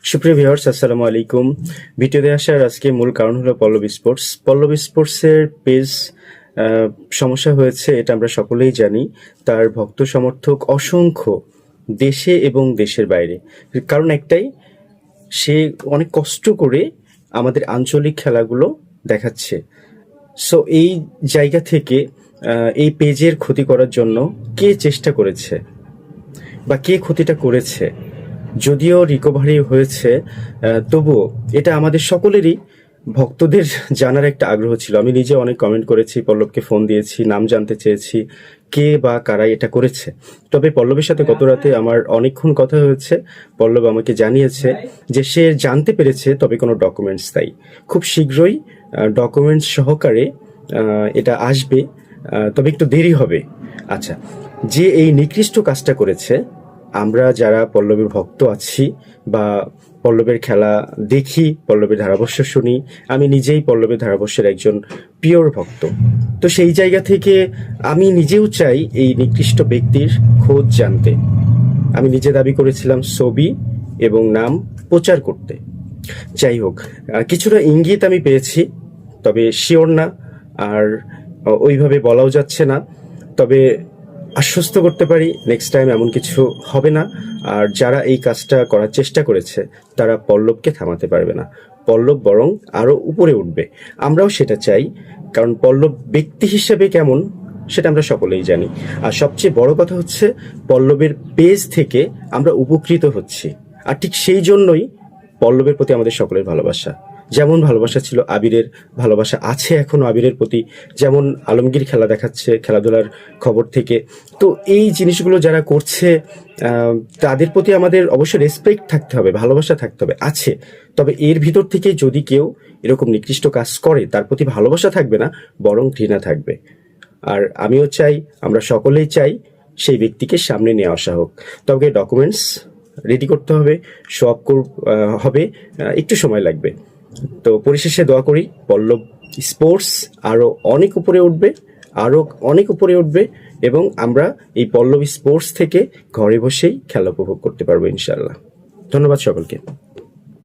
সুপ্রিয় ভিউয়ার্স, আসসালামু আলাইকুম। ভিডিওতে আসার আজকে মূল কারণ হলো পল্লবী স্পোর্টস। পল্লবী স্পোর্টসের পেজ সমস্যা হয়েছে, এটা আমরা সকলেই জানি। তার ভক্ত সমর্থক অসংখ্য, দেশে এবং দেশের বাইরে। কারণ একটাই, সে অনেক কষ্ট করে আমাদের আঞ্চলিক খেলাগুলো দেখাচ্ছে। সো এই জায়গা থেকে এই পেজের ক্ষতি করার জন্য কে চেষ্টা করেছে বা কে ক্ষতিটা করেছে, যদিও রিকভারি হয়েছে, তবুও এটা আমাদের সকলেরই ভক্তদের জানার একটা আগ্রহ ছিল। আমি নিজে অনেক কমেন্ট করেছি, পল্লবকে ফোন দিয়েছি, নাম জানতে চেয়েছি কে বা কারা এটা করেছে। তবে পল্লবের সাথে গত রাতে আমার অনেকক্ষণ কথা হয়েছে। পল্লব আমাকে জানিয়েছে যে সে জানতে পেরেছে, তবে কোনো ডকুমেন্টস নাই। খুব শীঘ্রই ডকুমেন্টস সহকারে এটা আসবে, তবে একটু দেরি হবে। আচ্ছা, যে এই নিকৃষ্ট কাজটা করেছে, আমরা যারা পল্লবীর ভক্ত আছি বা পল্লবের খেলা দেখি, পল্লবের ধারাভাষ্য শুনি, আমি নিজেই পল্লবের ধারাভাষ্যের একজন পিওর ভক্ত। তো সেই জায়গা থেকে আমি নিজেও চাই এই নিকৃষ্ট ব্যক্তির খোঁজ জানতে। আমি নিজে দাবি করেছিলাম ছবি এবং নাম প্রচার করতে। যাই হোক, কিছুটা ইঙ্গিত আমি পেয়েছি, তবে শিওর না, আর ওইভাবে বলাও যাচ্ছে না। তবে আশ্বস্ত করতে পারি, নেক্সট টাইম এমন কিছু হবে না। আর যারা এই কাজটা করার চেষ্টা করেছে, তারা পল্লবকে থামাতে পারবে না। পল্লব বরং আরো উপরে উঠবে, আমরাও সেটা চাই। কারণ পল্লব ব্যক্তি হিসেবে কেমন, সেটা আমরা সকলেই জানি। আর সবচেয়ে বড় কথা হচ্ছে, পল্লবের পেজ থেকে আমরা উপকৃত হচ্ছি। আর ঠিক সেই জন্যই পল্লবের প্রতি আমাদের সকলের ভালোবাসা। যেমন ভালোবাসা ছিল আবিরের, ভালোবাসা আছে এখনো আবিরের প্রতি। যেমন আলমগীর খেলা দেখাচ্ছে খেলাধুলার খবর থেকে। তো এই জিনিসগুলো যারা করছে, তাদের প্রতি আমাদের অবশ্যই রেসপেক্ট থাকতে হবে, ভালোবাসা থাকতে হবে, আছে। তবে এর ভিতর থেকে যদি কেউ এরকম নিকৃষ্ট কাজ করে, তার প্রতি ভালোবাসা থাকবে না, বরং ঘৃণা থাকবে। আর আমিও চাই, আমরা সকলেই চাই, সেই ব্যক্তিকে সামনে নিয়ে আসা হোক। তবে ডকুমেন্টস রেডি করতে হবে, সব হবে, একটু সময় লাগবে। তো পরিশেষে দোয়া করি পল্লব স্পোর্টস আরো অনেক উপরে উঠবে, আরো অনেক উপরে উঠবে, এবং আমরা এই পল্লব স্পোর্টস থেকে ঘরে বসেই খেলা উপভোগ করতে পারবো ইনশাআল্লাহ। ধন্যবাদ সকলকে।